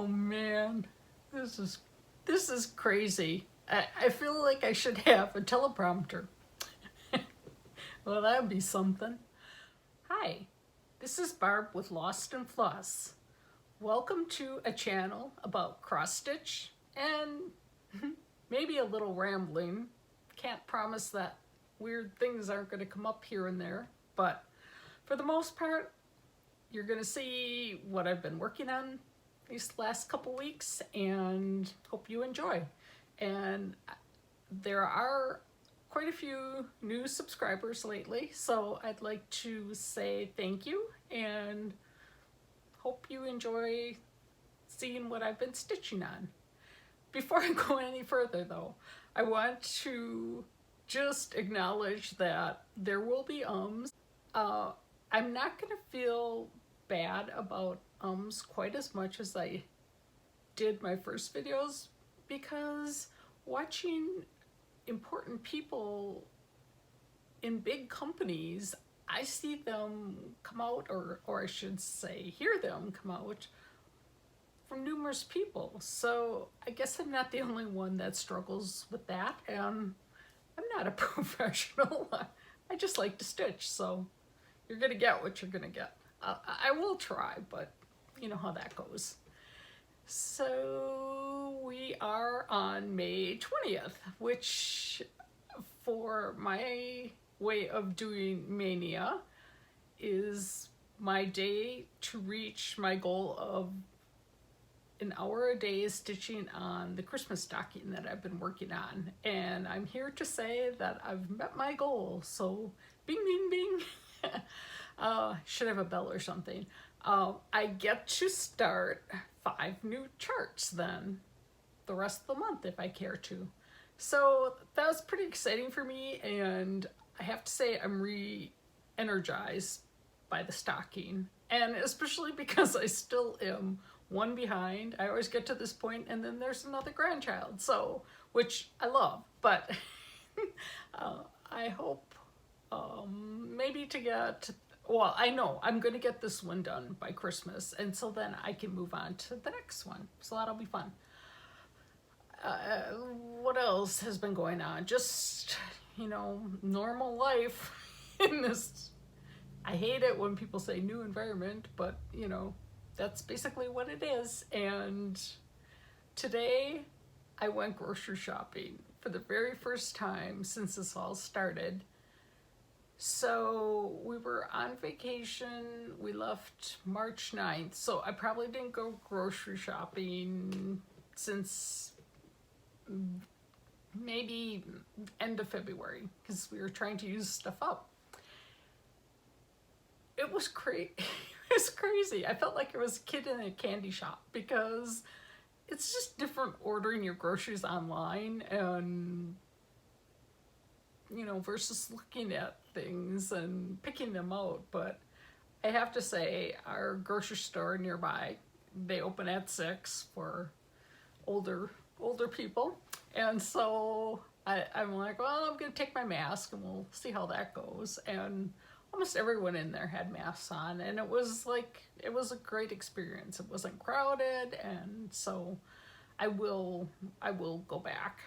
Oh man, this is crazy. I feel like I should have a teleprompter. Well, that'd be something. Hi, this is Barb with Lost and Floss. Welcome to a channel about cross stitch and maybe a little rambling. Can't promise that weird things aren't going to come up here and there, but for the most part, you're going to see what I've been working on these last couple weeks and hope you enjoy. And there are quite a few new subscribers lately, so I'd like to say thank you and hope you enjoy seeing what I've been stitching on. Before I go any further though, I want to just acknowledge that there will be ums. I'm not gonna feel bad about ums quite as much as I did my first videos, because watching important people in big companies, I see them come out, or I should say hear them come out from numerous people. So I guess I'm not the only one that struggles with that, and I'm not a professional. I just like to stitch, so you're gonna get what you're gonna get. I will try, but you know how that goes. So we are on May 20th, which for my way of doing Mania is my day to reach my goal of an hour a day stitching on the Christmas stocking that I've been working on. And I'm here to say that I've met my goal. So bing, bing, bing. Should have a bell or something. I get to start 5 new charts then the rest of the month if I care to. So that was pretty exciting for me, and I have to say I'm re-energized by the stocking, and especially because I still am one behind. I always get to this point and then there's another grandchild, so which I love, but I hope maybe to get, well, I know I'm going to get this one done by Christmas, and so then I can move on to the next one. So that'll be fun. What else has been going on? Just, you know, normal life in this. I hate it when people say new environment, but, you know, that's basically what it is. And today I went grocery shopping for the very first time since this all started. So we were on vacation. We left March 9th. So I probably didn't go grocery shopping since maybe end of February, because we were trying to use stuff up. It was crazy. It was crazy. I felt like I was a kid in a candy shop, because it's just different ordering your groceries online and, you know, versus looking at things and picking them out. But I have to say, our grocery store nearby, they open at 6 for older people, and so I'm like, well, I'm gonna take my mask and we'll see how that goes. And almost everyone in there had masks on, and it was a great experience. It wasn't crowded, and so I will go back.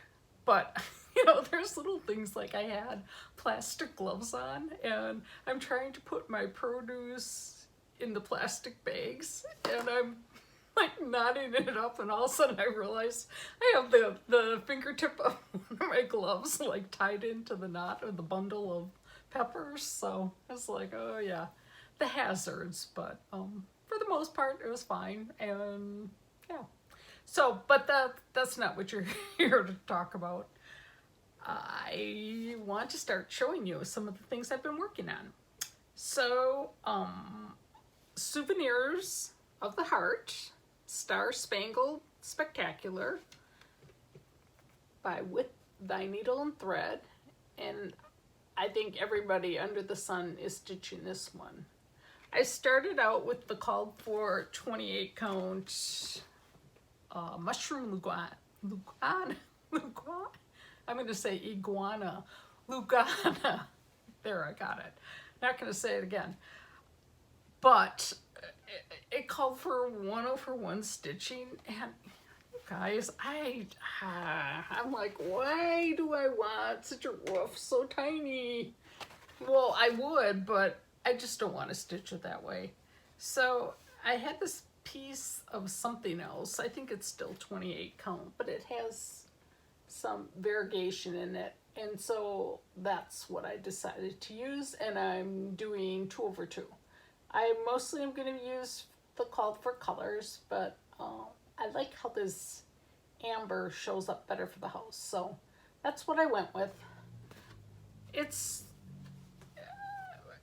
But you know, there's little things like I had plastic gloves on, and I'm trying to put my produce in the plastic bags, and I'm like knotting it up, and all of a sudden I realized I have the fingertip of one of my gloves like tied into the knot of the bundle of peppers. So I was like, oh yeah, the hazards, but for the most part it was fine. And yeah, so but that's not what you're here to talk about. I want to start showing you some of the things I've been working on. So Souvenirs of the Heart Star Spangled Spectacular by With Thy Needle and Thread, and I think everybody under the sun is stitching this one. I started out with the called for 28 count mushroom Lugana. I'm going to say iguana. Lugana. There, I got it. Not going to say it again. But it called for 1/1 stitching, and you guys, I'm like, why do I want such a roof so tiny? Well, I would, but I just don't want to stitch it that way. So I had this piece of something else. I think it's still 28 count, but it has some variegation in it. And so that's what I decided to use, and I'm doing 2/2. I mostly am going to use the called for colors, but I like how this amber shows up better for the house. So that's what I went with. It's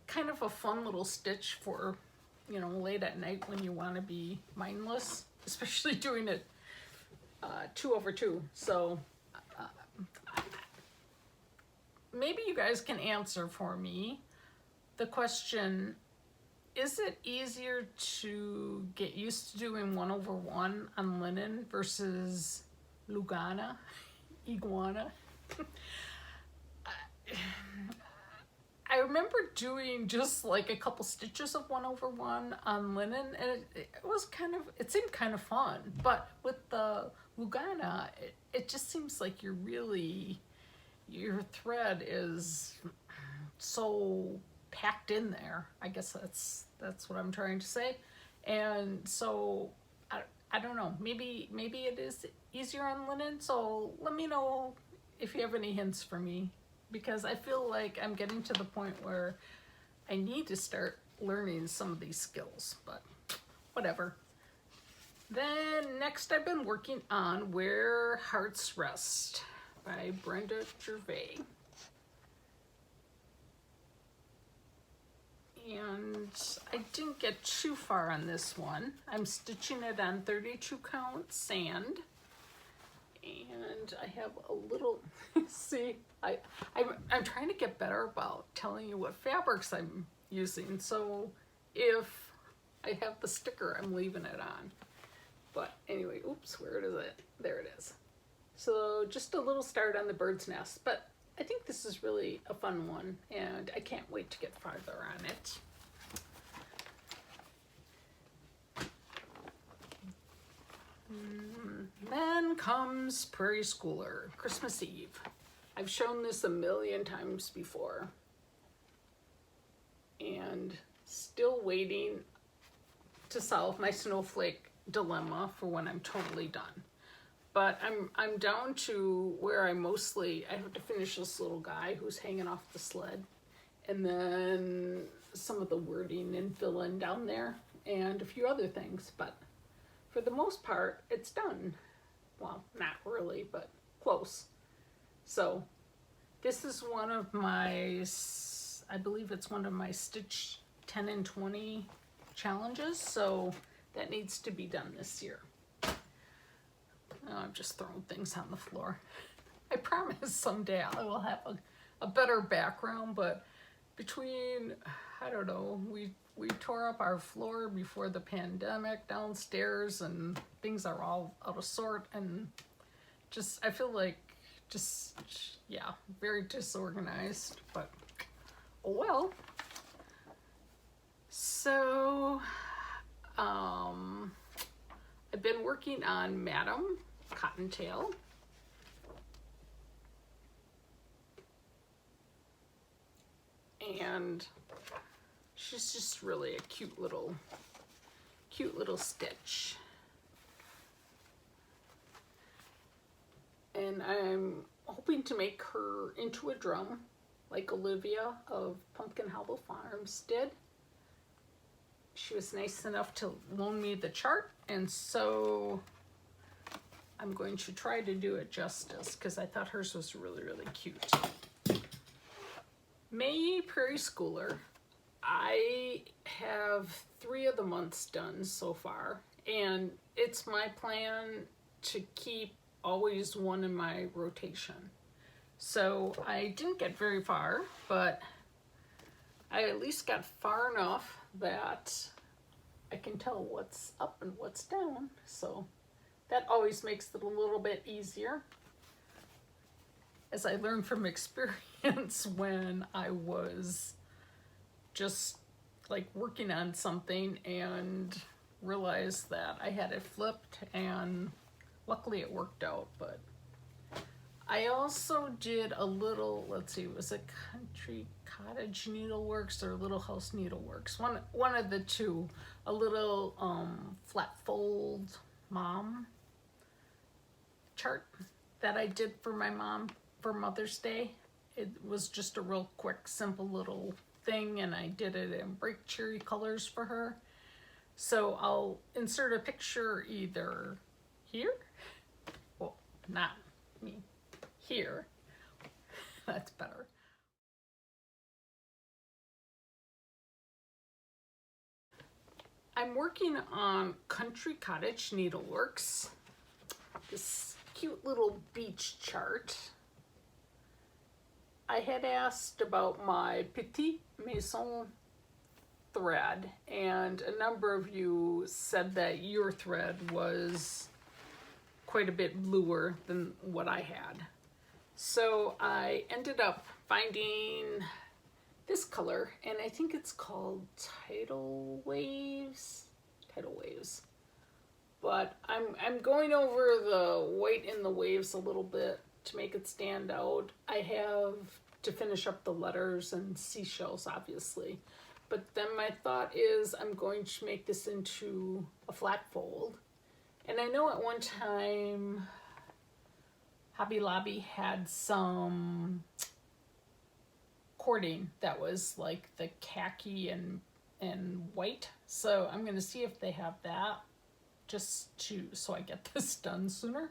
kind of a fun little stitch for, you know, late at night when you want to be mindless, especially doing it 2/2. So maybe you guys can answer for me the question, is it easier to get used to doing 1/1 on linen versus iguana? I remember doing just like a couple stitches of 1/1 on linen, and it seemed kind of fun. But with the Lugana, it just seems like your thread is so packed in there. I guess that's what I'm trying to say. And so I don't know. Maybe it is easier on linen. So let me know if you have any hints for me, because I feel like I'm getting to the point where I need to start learning some of these skills, but whatever. Then next I've been working on Where Hearts Rest by Brenda Gervais. And I didn't get too far on this one. I'm stitching it on 32 count sand. And I have a little, see, I'm trying to get better about telling you what fabrics I'm using. So if I have the sticker, I'm leaving it on. But anyway, oops, where is it? There it is. So just a little start on the bird's nest, but I think this is really a fun one, and I can't wait to get farther on it. Then comes Prairie Schooler, Christmas Eve. I've shown this a million times before, and still waiting to solve my snowflake dilemma for when I'm totally done. But I'm down to where I have to finish this little guy who's hanging off the sled, and then some of the wording and fill in down there, and a few other things, but for the most part, it's done. Well, not really, but close. So this is one of my, I believe it's one of my Stitch 10 and 20 challenges, so that needs to be done this year. I'm just throwing things on the floor. I promise someday I will have a better background, but between, I don't know, we tore up our floor before the pandemic downstairs, and things are all out of sort, and just, I feel like yeah, very disorganized, but oh well. So, I've been working on Madam Cottontail. And she's just really a cute little stitch. And I'm hoping to make her into a drum like Olivia of Pumpkin Hollow Farms did. She was nice enough to loan me the chart, and so I'm going to try to do it justice because I thought hers was really, really cute. May Prairie Schooler. I have 3 of the months done so far, and it's my plan to keep always one in my rotation. So I didn't get very far, but I at least got far enough that I can tell what's up and what's down. So that always makes it a little bit easier, as I learned from experience when I was just like working on something and realized that I had it flipped, and luckily it worked out. But I also did a little, let's see, was it Cottage Needleworks or Little House Needleworks? One of the two. A little flat fold mom chart that I did for my mom for Mother's Day. It was just a real quick, simple little thing, and I did it in bright cherry colors for her. So I'll insert a picture either here, well, not me, here, that's better. I'm working on Country Cottage Needleworks, this cute little beach chart. I had asked about my Petite Maison thread, and a number of you said that your thread was quite a bit bluer than what I had. So I ended up finding this color, and I think it's called Tidal Waves. But I'm going over the white in the waves a little bit to make it stand out. I have to finish up the letters and seashells, obviously. But then my thought is I'm going to make this into a flat fold. And I know at one time Hobby Lobby had some cording that was like the khaki and white. So I'm gonna see if they have that, just so I get this done sooner,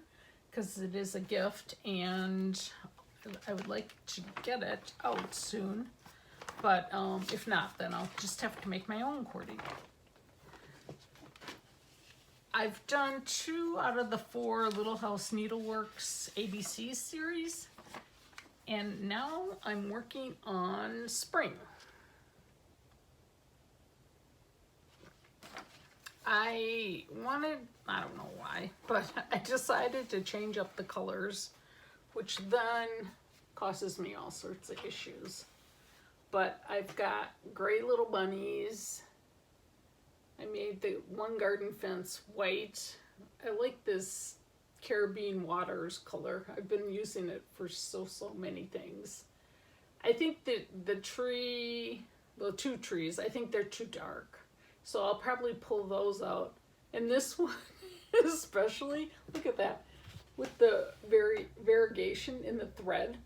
because it is a gift and I would like to get it out soon. But if not, then I'll just have to make my own cording. I've done 2 out of the 4 Little House Needleworks ABC series, and now I'm working on spring. I don't know why, but I decided to change up the colors, which then causes me all sorts of issues. But I've got gray little bunnies. I made the one garden fence white. I like this Caribbean Waters color. I've been using it for so many things. I think that the 2 trees, I think they're too dark. So I'll probably pull those out. And this one especially, look at that, with the variegation in the thread.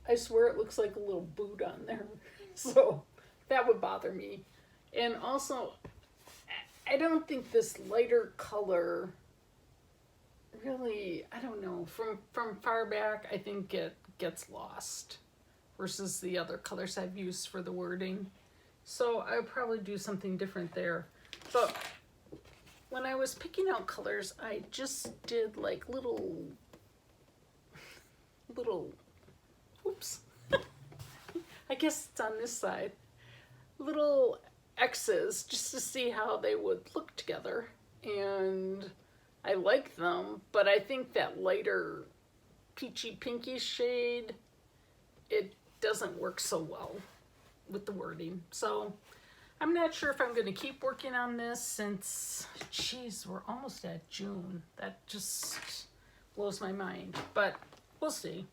I swear it looks like a little boot on there. So that would bother me. And also, I don't think this lighter color really, I don't know, from far back, I think it gets lost versus the other colors I've used for the wording. So I would probably do something different there. But when I was picking out colors, I just did like little, oops, I guess it's on this side, little X's just to see how they would look together. And I like them, but I think that lighter peachy pinky shade, it doesn't work so well with the wording. So I'm not sure if I'm going to keep working on this since, geez, we're almost at June. That just blows my mind, but we'll see.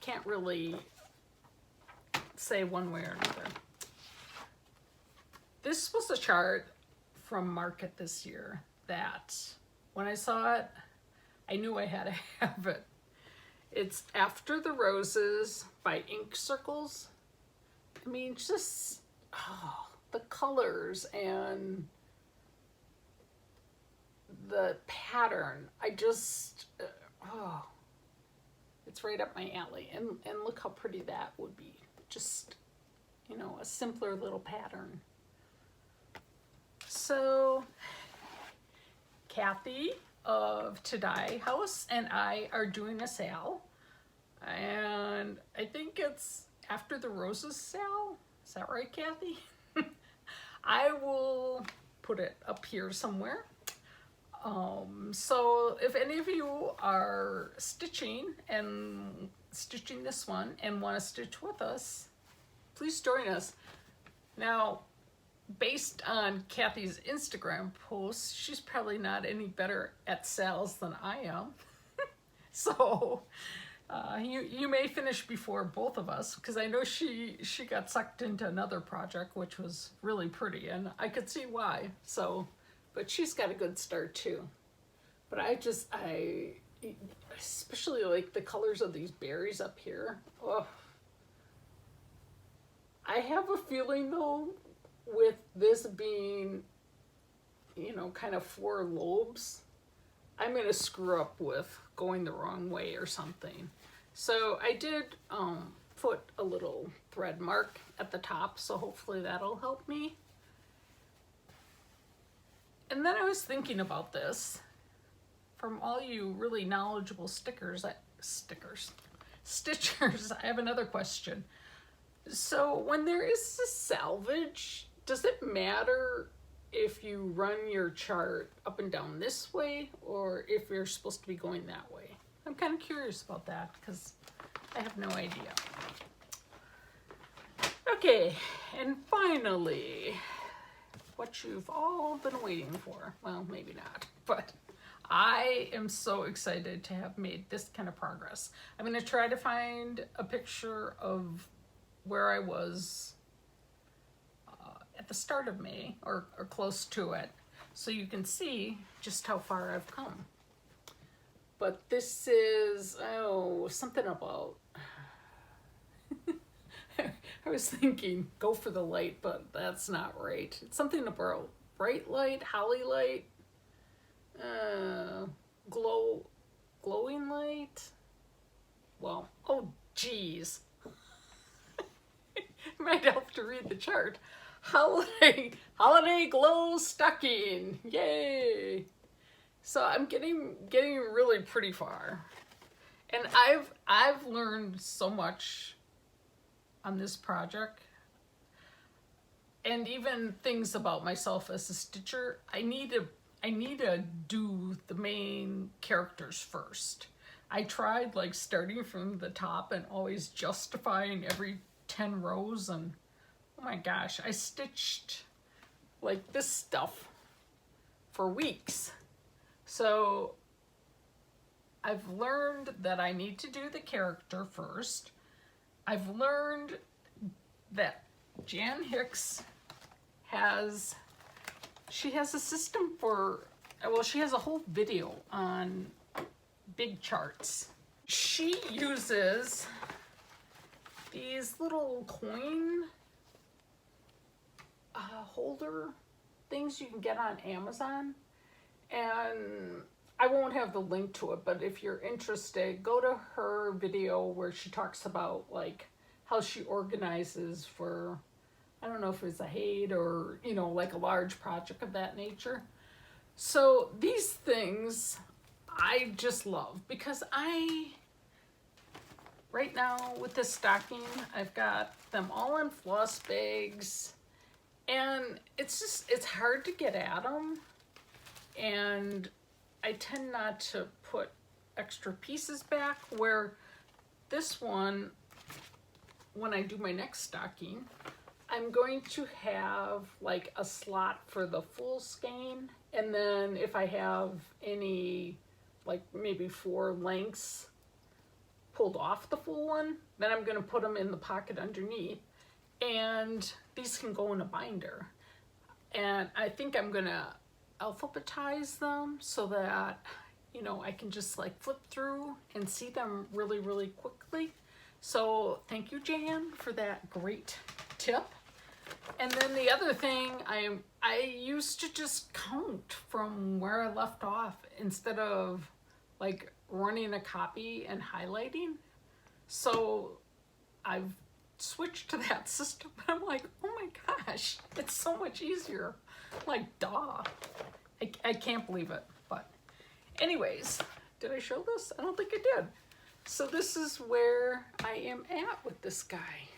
Can't really say one way or another. This was a chart from Market this year that when I saw it, I knew I had to have it. It's After the Roses by Ink Circles. I mean, just, the colors and the pattern. I just, it's right up my alley. And look how pretty that would be. Just, you know, a simpler little pattern. So, Kathy of To-Dye House and I are doing a sale. And I think it's After the Roses sale. Is that right, Kathy? I will put it up here somewhere. So if any of you are stitching this one and want to stitch with us, please join us. Now, based on Kathy's Instagram posts, she's probably not any better at sales than I am. So you may finish before both of us, because I know she got sucked into another project, which was really pretty, and I could see why. So, but she's got a good start too. But I especially like the colors of these berries up here. Oh. I have a feeling though, with this being, you know, kind of 4 lobes, I'm going to screw up with going the wrong way or something. So I did put a little thread mark at the top, so hopefully that'll help me. And then I was thinking about this. From all you really knowledgeable stitchers, I have another question. So when there is a salvage, does it matter if you run your chart up and down this way or if you're supposed to be going that way? I'm kind of curious about that because I have no idea. Okay, and finally, what you've all been waiting for. Well, maybe not, but I am so excited to have made this kind of progress. I'm going to try to find a picture of where I was at the start of May or close to it, so you can see just how far I've come. But this is, something about, I was thinking go for the light, but that's not right. It's something about bright light, holly light, glowing light. Well, oh geez. Might have to read the chart. Holiday glow stocking, yay! So I'm getting really pretty far, and I've learned so much on this project, and even things about myself as a stitcher. I need to do the main characters first. I tried like starting from the top and always justifying every 10 rows, and oh my gosh, I stitched like this stuff for weeks. So I've learned that I need to do the character first. I've learned that Jan Hicks has a system for, well, she has a whole video on big charts. She uses these little coin holder things you can get on Amazon, and I won't have the link to it, but if you're interested, go to her video where she talks about like how she organizes for, I don't know if it's a Haid or, you know, like a large project of that nature. So these things I just love, because right now with this stocking, I've got them all in floss bags, and it's hard to get at them, and I tend not to put extra pieces back, where this one, when I do my next stocking, I'm going to have like a slot for the full skein, and then if I have any, like maybe 4 lengths pulled off the full one, then I'm going to put them in the pocket underneath, and these can go in a binder. And I think I'm going to alphabetize them so that, you know, I can just like flip through and see them really, really quickly. So thank you, Jan, for that great tip. And then the other thing, I used to just count from where I left off instead of like running a copy and highlighting. So I've switched to that system. I'm like, oh my gosh, it's so much easier. Like, duh. I can't believe it. But anyways, did I show this? I don't think I did. So this is where I am at with this guy.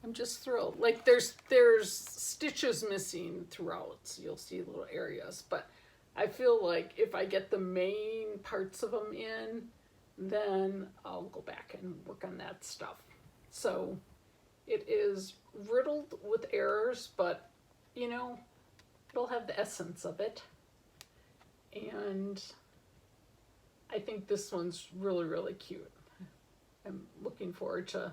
I'm just thrilled. Like there's stitches missing throughout, so you'll see little areas, but I feel like if I get the main parts of them in, then I'll go back and work on that stuff. So It is riddled with errors, but you know, it'll have the essence of it. And I think this one's really, really cute. I'm looking forward to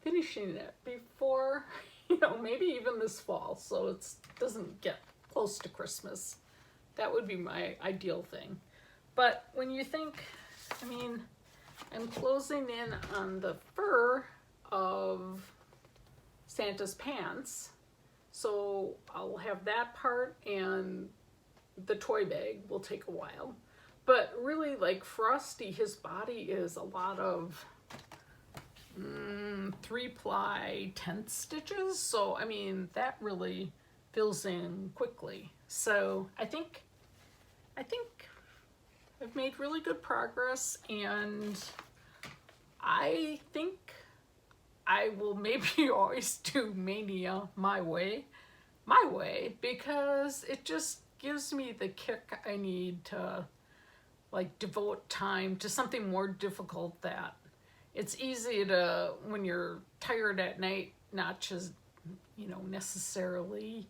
finishing it before, you know, maybe even this fall, so it doesn't get close to Christmas. That would be my ideal thing. But when you think, I mean, I'm closing in on the fur of Santa's pants, so I'll have that part, and the toy bag will take a while. But really, like Frosty, his body is a lot of 3-ply tent stitches, so I mean that really fills in quickly. So I think I've made really good progress, and I think I will maybe always do Mania my way, because it just gives me the kick I need to like devote time to something more difficult. That it's easy to, when you're tired at night, not just, you know, necessarily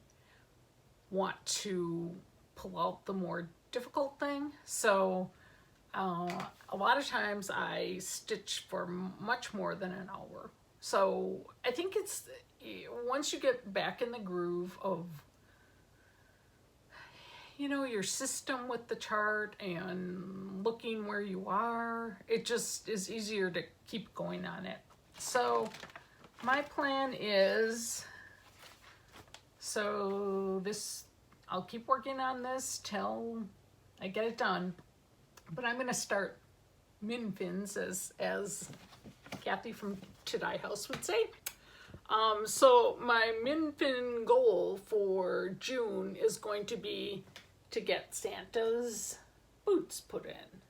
want to pull out the more difficult thing. So a lot of times I stitch for much more than an hour. So I think it's, once you get back in the groove of, you know, your system with the chart and looking where you are, it just is easier to keep going on it. So my plan is, so this, I'll keep working on this till I get it done, but I'm going to start min fins, as Kathy from Today House would say. So my min fin goal for June is going to be to get Santa's boots put in.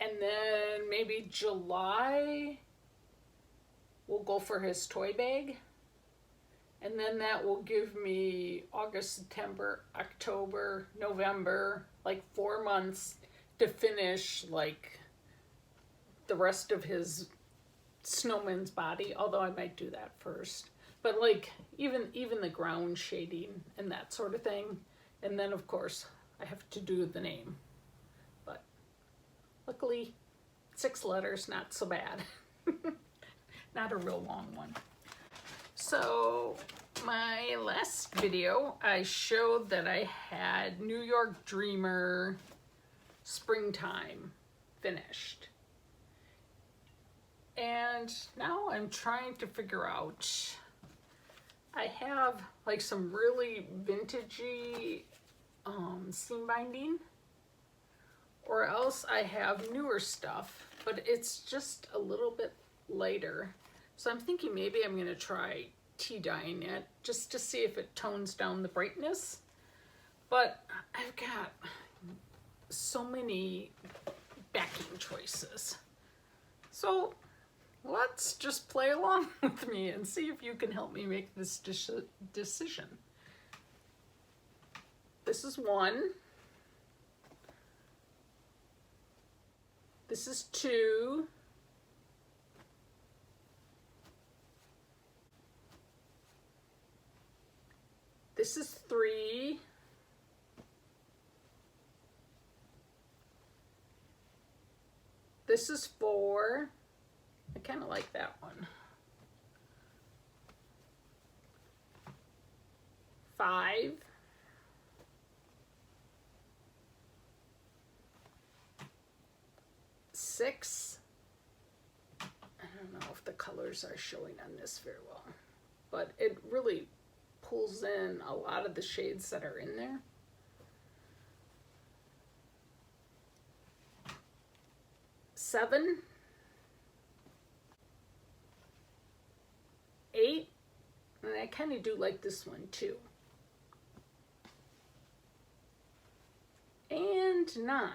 And then maybe July, we'll go for his toy bag. And then that will give me August, September, October, November, like 4 months to finish like the rest of his snowman's body, although I might do that first. But like even the ground shading and that sort of thing. And then of course I have to do the name. But luckily 6 letters, not so bad. Not a real long one. So my last video, I showed that I had New York Dreamer Springtime finished. And now I'm trying to figure out, I have like some really vintagey seam binding, or else I have newer stuff, but it's just a little bit lighter. So I'm thinking maybe I'm going to try tea dyeing it just to see if it tones down the brightness. But I've got so many backing choices. So let's just play along with me and see if you can help me make this decision. This is 1. This is 2. This is 3. This is 4. I kind of like that one. 5. 6. I don't know if the colors are showing on this very well, but it really pulls in a lot of the shades that are in there. 7. 8, and I kind of do like this one too. And 9.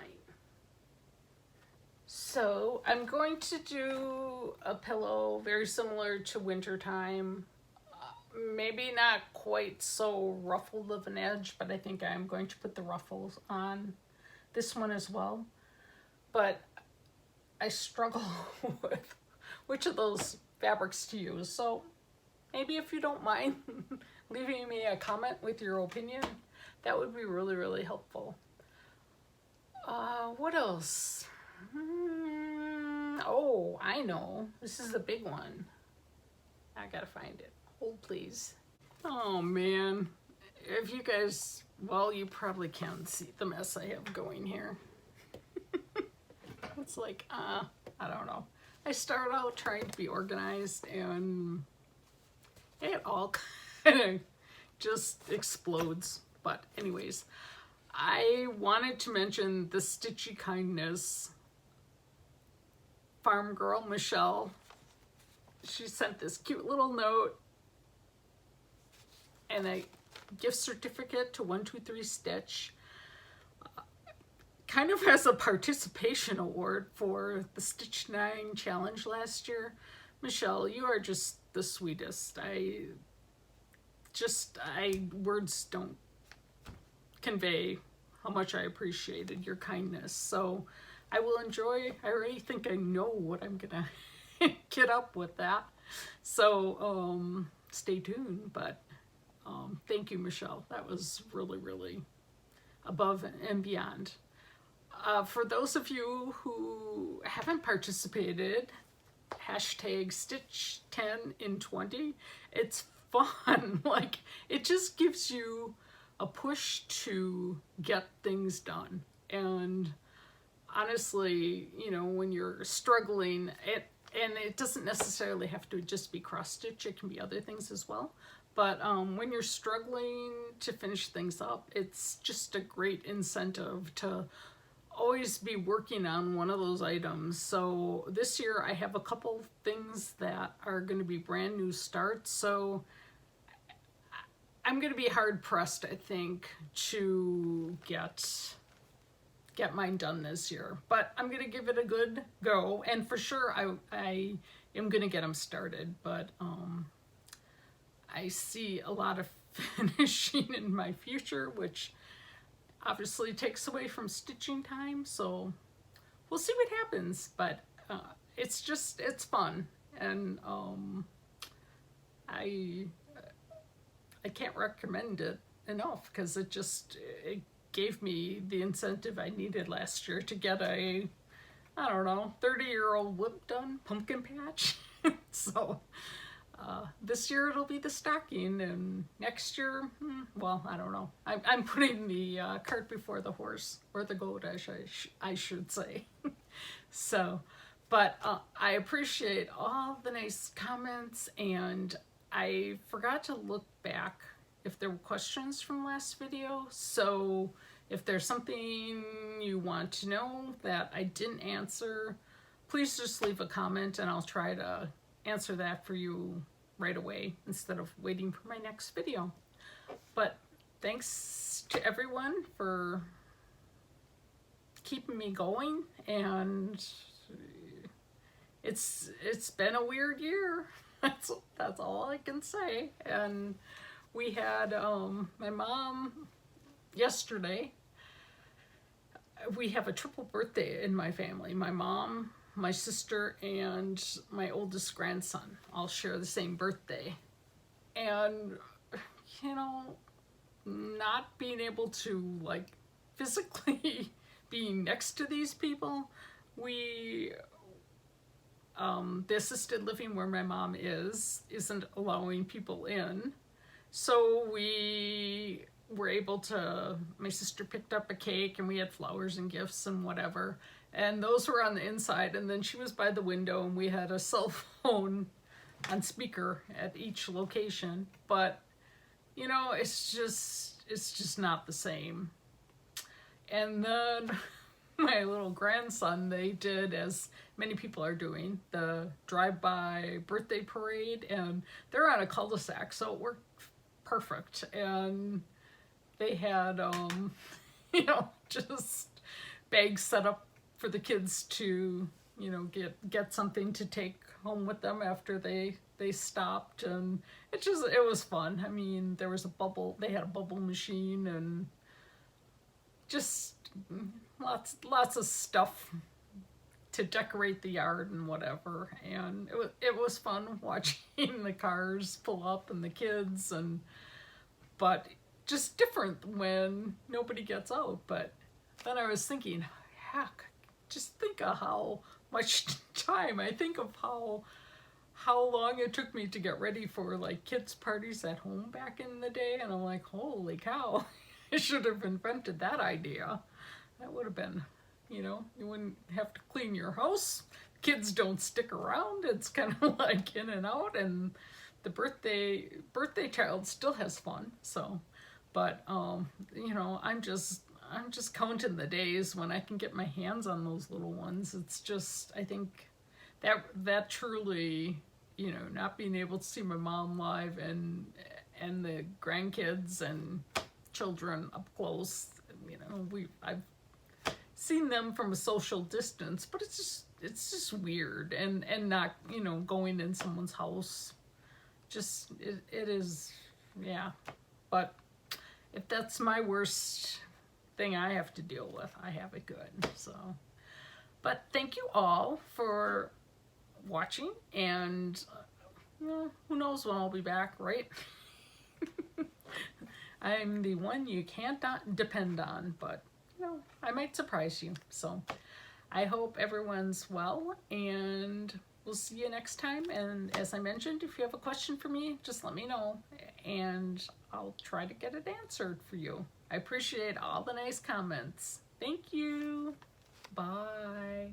So I'm going to do a pillow very similar to wintertime. Maybe not quite so ruffled of an edge, but I think I'm going to put the ruffles on this one as well. But I struggle with which of those fabrics to use. So maybe if you don't mind leaving me a comment with your opinion, that would be really, really helpful. What else? Oh, I know. This is the big one. I gotta find it. Hold, please. Oh, man. If you guys, well, you probably can see the mess I have going here. It's like, I don't know. I started out trying to be organized and it all kind of just explodes. But anyways, I wanted to mention the Stitchy Kindness farm girl, Michelle. She sent this cute little note and a gift certificate to 123 Stitch. Kind of as a participation award for the Stitch 9 challenge last year. Michelle, you are just the sweetest. Words don't convey how much I appreciated your kindness. So I will enjoy, I already think I know what I'm gonna get up with that. So stay tuned, but thank you, Michelle. That was really, really above and beyond. For those of you who haven't participated, hashtag Stitch 10 in 20. It's fun. Like, it just gives you a push to get things done. And honestly, you know, when you're struggling, and it doesn't necessarily have to just be cross stitch, it can be other things as well. But when you're struggling to finish things up, it's just a great incentive to always be working on one of those items. So this year I have a couple things that are going to be brand new starts. So I'm going to be hard pressed, I think, to get mine done this year. But I'm going to give it a good go. And for sure I am going to get them started. But I see a lot of finishing in my future, which obviously takes away from stitching time, so we'll see what happens. But it's fun, and I can't recommend it enough, because it gave me the incentive I needed last year to get a, I don't know, 30-year-old whip done pumpkin patch. So this year it'll be the stocking, and next year, well, I don't know. I'm putting the cart before the horse, or the goat, I should say. So, but I appreciate all the nice comments, and I forgot to look back if there were questions from last video. So if there's something you want to know that I didn't answer, please just leave a comment and I'll try to answer that for you right away instead of waiting for my next video. But thanks to everyone for keeping me going, and it's been a weird year. That's all I can say. And we had my mom yesterday. We have a triple birthday in my family. My mom, my sister, and my oldest grandson all share the same birthday. And, you know, not being able to, like, physically be next to these people, the assisted living where my mom isn't allowing people in. So we were able to, my sister picked up a cake and we had flowers and gifts and whatever. And those were on the inside, and then she was by the window, and we had a cell phone on speaker at each location. But, you know, it's just not the same. And then my little grandson, they did, as many people are doing, the drive-by birthday parade, and they're on a cul-de-sac, so it worked perfect. And they had, you know, just bags set up for the kids to, you know, get something to take home with them after they stopped, and it was fun. I mean, there was they had a bubble machine, and just lots of stuff to decorate the yard and whatever. And it was fun watching the cars pull up and the kids, but just different when nobody gets out. But then I was thinking, heck, just think of how much time, I think of how long it took me to get ready for like kids' parties at home back in the day, and I'm like, holy cow, I should have invented that idea. That would have been, you wouldn't have to clean your house. Kids don't stick around. It's kind of like in and out, and the birthday child still has fun. So, but I'm just counting the days when I can get my hands on those little ones. It's just, I think that truly, not being able to see my mom live and the grandkids and children up close, I've seen them from a social distance, but it's just weird, and not, going in someone's house. Just, it is, yeah. But if that's my worst thing I have to deal with, I have it good. So, but thank you all for watching, and who knows when I'll be back, right? I'm the one you can't depend on, but I might surprise you. So I hope everyone's well, and we'll see you next time. And as I mentioned, if you have a question for me, just let me know, and I'll try to get it answered for you. I appreciate all the nice comments. Thank you. Bye.